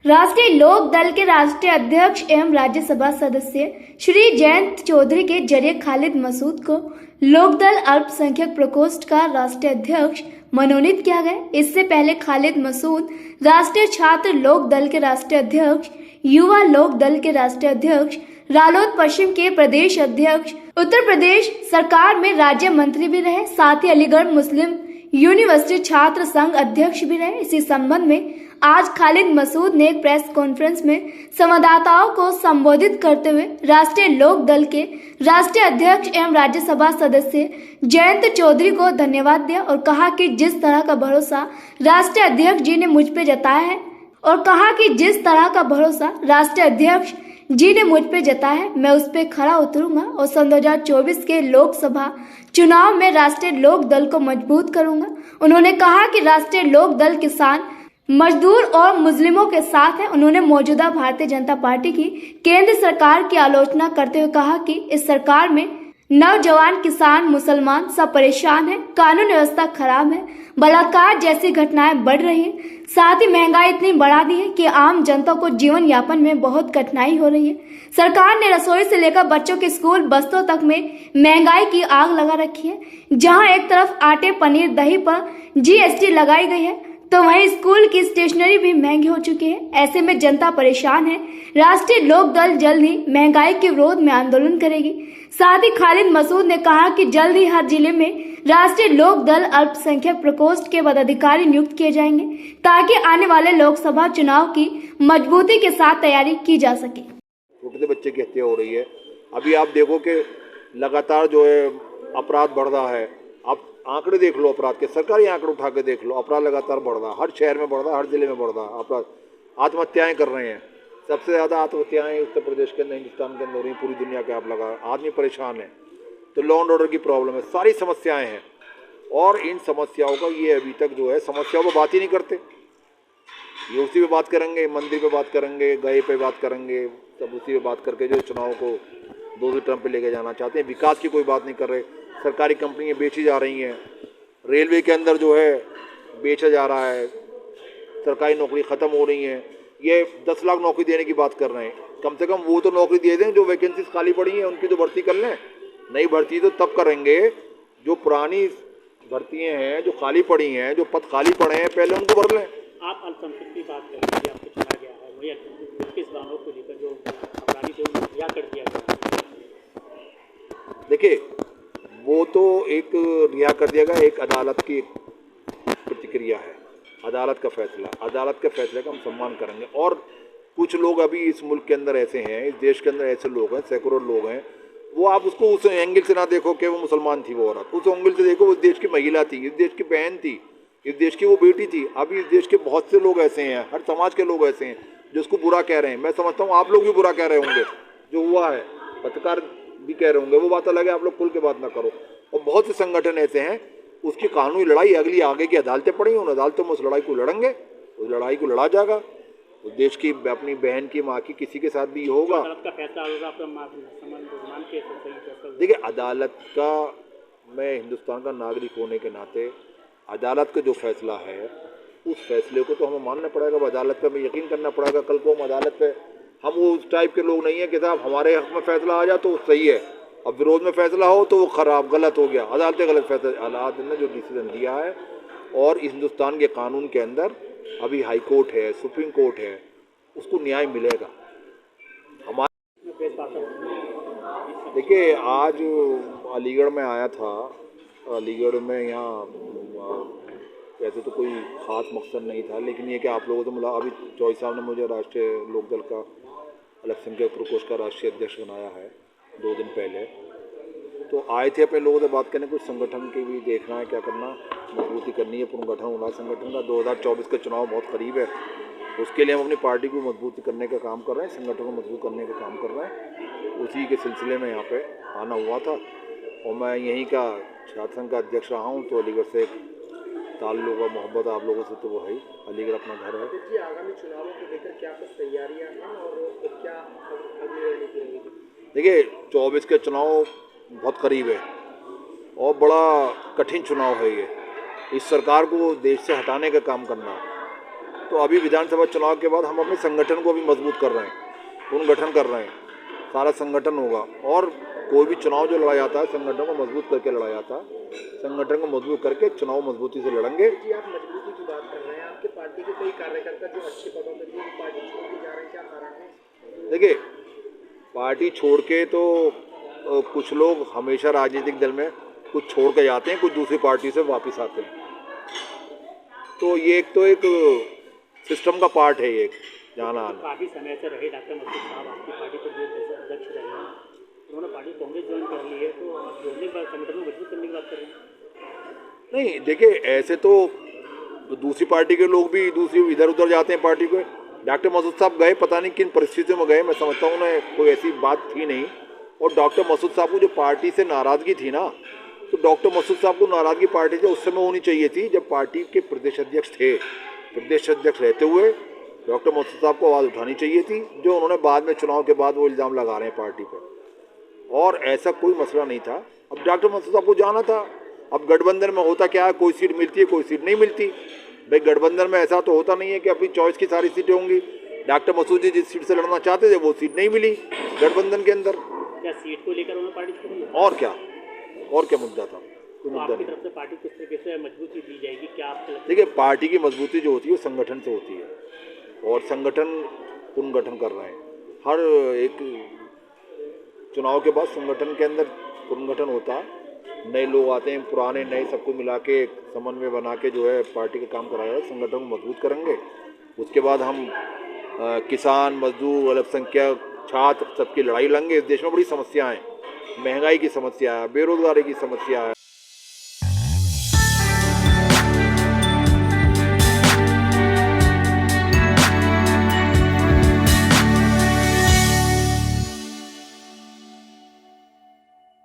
राष्ट्रीय लोक दल के राष्ट्रीय अध्यक्ष एवं राज्यसभा सदस्य श्री जयंत चौधरी के जरिए खालिद मसूद को लोक दल अल्पसंख्यक प्रकोष्ठ का राष्ट्रीय अध्यक्ष मनोनीत किया गया। इससे पहले खालिद मसूद राष्ट्रीय छात्र लोक दल के राष्ट्रीय अध्यक्ष, युवा लोक दल के राष्ट्रीय अध्यक्ष, रालोद पश्चिम के प्रदेश अध्यक्ष, उत्तर प्रदेश सरकार में राज्य मंत्री भी रहे। साथ ही अलीगढ़ मुस्लिम यूनिवर्सिटी छात्र संघ अध्यक्ष भी रहे। इसी संबंध में आज खालिद मसूद ने एक प्रेस कॉन्फ्रेंस में संवाददाताओं को संबोधित करते हुए राष्ट्रीय लोक दल के राष्ट्रीय अध्यक्ष एवं राज्यसभा सदस्य जयंत चौधरी को धन्यवाद दिया और कहा कि जिस तरह का भरोसा राष्ट्रीय अध्यक्ष जी ने मुझ पे जताया है मैं उस पे खरा उतरूंगा और सन 2024 के लोकसभा चुनाव में राष्ट्रीय लोक दल को मजबूत करूंगा। उन्होंने कहा कि राष्ट्रीय लोक दल किसान, मजदूर और मुस्लिमों के साथ है। उन्होंने मौजूदा भारतीय जनता पार्टी की केंद्र सरकार की आलोचना करते हुए कहा कि इस सरकार में नौजवान, किसान, मुसलमान सब परेशान हैं, कानून व्यवस्था खराब है, बलात्कार जैसी घटनाएं बढ़ रही हैं, साथ ही महंगाई इतनी बढ़ा दी है कि आम जनता को जीवन यापन में बहुत कठिनाई हो रही है। सरकार ने रसोई से लेकर बच्चों के स्कूल बस्तों तक में महंगाई की आग लगा रखी है। जहां एक तरफ आटे, पनीर, दही पर जीएसटी लगाई गई है तो वहीं स्कूल की स्टेशनरी भी महंगी हो चुकी है। ऐसे में जनता परेशान है। राष्ट्रीय लोक दल जल्द ही महंगाई के विरोध में आंदोलन करेगी। साथ ही खालिद मसूद ने कहा कि जल्द ही हर जिले में राष्ट्रीय लोक दल अल्पसंख्यक प्रकोष्ठ के पदाधिकारी नियुक्त किए जाएंगे ताकि आने वाले लोकसभा चुनाव की मजबूती के साथ तैयारी की जा सके। छोटे बच्चे की हत्या हो रही है। अभी आप देखो कि लगातार जो है अपराध बढ़ रहा है। आप आंकड़े देख लो अपराध के, सरकारी आंकड़े उठा के देख लो, अपराध लगातार बढ़ रहा है। हर शहर में बढ़ रहा है, हर जिले में बढ़ रहा है अपराध। आत्महत्याएं कर रहे हैं, सबसे ज़्यादा आत्महत्याएं उत्तर प्रदेश के अंदर, हिंदुस्तान के अंदर हो रही, पूरी दुनिया के आप लगा। आदमी परेशान है, तो लॉ एंड ऑर्डर की प्रॉब्लम है, सारी समस्याएं हैं। और इन समस्याओं का ये अभी तक जो है समस्याओं पर बात ही नहीं करते। ये उसी पे बात करेंगे, मंदिर पे बात करेंगे, गए पे बात करेंगे, सब उसी पे बात करके जो चुनाव को दूसरे टर्म पे लेके जाना चाहते हैं। विकास की कोई बात नहीं कर रहे। सरकारी कंपनियां बेची जा रही हैं, रेलवे के अंदर जो है बेचा जा रहा है, सरकारी नौकरी ख़त्म हो रही हैं। ये 10 लाख नौकरी देने की बात कर रहे हैं। कम से कम वो तो नौकरी दे दें जो वैकेंसीज खाली पड़ी हैं, उनकी तो भर्ती कर लें। नई भर्ती तो तब करेंगे, जो पुरानी भर्तियाँ हैं, जो खाली पड़ी हैं, जो पद खाली पड़े हैं, पहले उनको भर लें। आप अल्पसंख्यक की बात करेंगे, आपको चुना गया है, वही किस बातों को लेकर जो अपराधी को रिहा कर दिया गया। देखिए, वो तो एक रिहा कर दिया गया, एक अदालत की प्रतिक्रिया है, अदालत का फैसला। अदालत के फैसले का हम सम्मान करेंगे। और कुछ लोग अभी इस मुल्क के अंदर ऐसे हैं, इस देश के अंदर ऐसे लोग हैं, सैकड़ों लोग हैं, वो आप उसको उस एंगल से ना देखो कि वो मुसलमान थी वो औरत, उस एंगल से देखो वो देश की महिला थी, इस देश की बहन थी, इस देश की वो बेटी थी। अभी इस देश के बहुत से लोग ऐसे हैं, हर समाज के लोग ऐसे हैं जो उसको बुरा कह रहे हैं। मैं समझता हूँ आप लोग भी बुरा कह रहे होंगे, जो हुआ है, पत्रकार भी कह रहे होंगे, वो बात अलग है, आप लोग खुल के बात ना करो। और बहुत से संगठन ऐसे हैं, उसकी कानूनी लड़ाई अगली आगे की अदालतें पड़ी, उन अदालतों में उस लड़ाई को लड़ेंगे, उस लड़ाई को लड़ा जाएगा। उस देश की, अपनी बहन की, माँ की, किसी के साथ भी होगा। देखिए, अदालत का, मैं हिंदुस्तान का नागरिक होने के नाते अदालत का जो फैसला है, उस फैसले को तो हमें मानना पड़ेगा, अदालत पे हमें यकीन करना पड़ेगा। कल को हम अदालत पे, हम वो उस टाइप के लोग नहीं है कि साहब हमारे हक में फैसला आ जाए तो सही है, अब विरोध में फैसला हो तो वो खराब, गलत हो गया। अदालतें गलत फैसला, अदालत ने जो डिसीजन दिया है, और इस हिंदुस्तान के कानून के अंदर अभी हाई कोर्ट है, सुप्रीम कोर्ट है, उसको न्याय मिलेगा। हमारे देखिए, आज अलीगढ़ में आया था, अलीगढ़ में यहाँ वैसे तो कोई ख़ास मकसद नहीं था, लेकिन ये कि आप लोगों से मिला। अभी चौधरी साहब ने मुझे राष्ट्रीय लोक दल का अल्पसंख्यक प्रकोष्ठ का राष्ट्रीय अध्यक्ष बनाया है 2 दिन पहले। तो आए थे अपने लोगों से बात करने, कुछ संगठन की भी देखना है, क्या करना, मजबूती करनी है, पुनर्गठन होना है संगठन का। 2024 का चुनाव बहुत करीब है, उसके लिए हम अपनी पार्टी को मजबूती करने का काम कर रहे हैं, संगठन को मजबूत करने का काम कर रहे हैं। उसी के सिलसिले में यहाँ पे आना हुआ था, और मैं यहीं का छात्र संघ का अध्यक्ष रहा हूँ, तो अलीगढ़ से ताल्लुक और मोहब्बत आप लोगों से तो वो है, अलीगढ़ अपना घर है। जी, आगामी चुनावों को लेकर क्या कुछ तैयारियां हैं और क्या अगली रणनीति रहेगी? देखिए, 24 के चुनाव बहुत करीब है और बड़ा कठिन चुनाव है ये। इस सरकार को देश से हटाने का काम करना है। तो अभी विधानसभा चुनाव के बाद हम अपने संगठन को भी मजबूत कर रहे हैं, पुनर्गठन कर रहे हैं, सारा संगठन होगा। और कोई भी चुनाव जो लड़ा जाता है संगठन को मजबूत करके लड़ा जाता है, संगठन को मजबूत करके चुनाव मजबूती से लड़ेंगे। जी आप मजबूती की बात कर रहे हैं, आपके पार्टी के कई कार्यकर्ता जो अच्छे पदों पर भी पार्टी छोड़ के जा रहे हैं, क्या कारण है? देखिए, पार्टी छोड़ के तो कुछ लोग हमेशा राजनीतिक दल में कुछ छोड़ के जाते हैं, कुछ दूसरी पार्टी से वापस आते हैं। तो ये एक सिस्टम का पार्ट है, ये जाना आना। काफ़ी समय से रहे डॉक्टर मसूद साहब आपकी पार्टी के अध्यक्ष रहे हैं, उन्होंने पार्टी कांग्रेस ज्वाइन कर ली है, तो आप जोड़ने के बाद संगठन को मजबूत करने की बात कर रहे हैं? नहीं, देखिए ऐसे तो दूसरी पार्टी के लोग भी दूसरी इधर उधर जाते हैं पार्टी को। डॉक्टर मसूद साहब गए, पता नहीं किन परिस्थितियों में गए, मैं समझता हूँ उन्हें कोई ऐसी बात थी नहीं। और डॉक्टर मसूद साहब को जो पार्टी से नाराज़गी थी ना, तो डॉक्टर मसूद साहब को नाराज़गी पार्टी से उस समय होनी चाहिए थी जब पार्टी के प्रदेश अध्यक्ष थे। प्रदेश अध्यक्ष रहते हुए डॉक्टर मसूद साहब को आवाज़ उठानी चाहिए थी, जो उन्होंने बाद में चुनाव के बाद वो इल्ज़ाम लगा रहे हैं पार्टी पर। और ऐसा कोई मसला नहीं था। अब डॉक्टर मसूद साहब को जाना था। अब गठबंधन में होता क्या है, कोई सीट मिलती है, कोई सीट नहीं मिलती। भाई गठबंधन में ऐसा तो होता नहीं है कि अपनी चॉइस की सारी सीटें होंगी। डॉक्टर मसूद जी जिस सीट से लड़ना चाहते थे वो सीट नहीं मिली गठबंधन के अंदर। क्या सीट को लेकर उन्होंने पार्टी छोड़ी? और क्या मुद्दा था? कोई तो मुद्दा आपकी नहीं। तरफ से पार्टी किस तरीके से मजबूती दी जाएगी, क्या आपको लगता है? देखिए, पार्टी की मजबूती जो होती है वो संगठन से होती है, और संगठन पुनर्गठन कर रहे हैं। हर एक चुनाव के बाद संगठन के अंदर पुनर्गठन होता है, नए लोग आते हैं, पुराने नए सबको मिला के समन्वय बना के जो है पार्टी का काम कराया है, संगठन को मजबूत करेंगे। उसके बाद हम किसान, मजदूर, अल्पसंख्यक, छात्र सबकी लड़ाई लड़ेंगे। इस देश में बड़ी समस्याएं हैं, महंगाई की समस्या है, बेरोजगारी की समस्या है।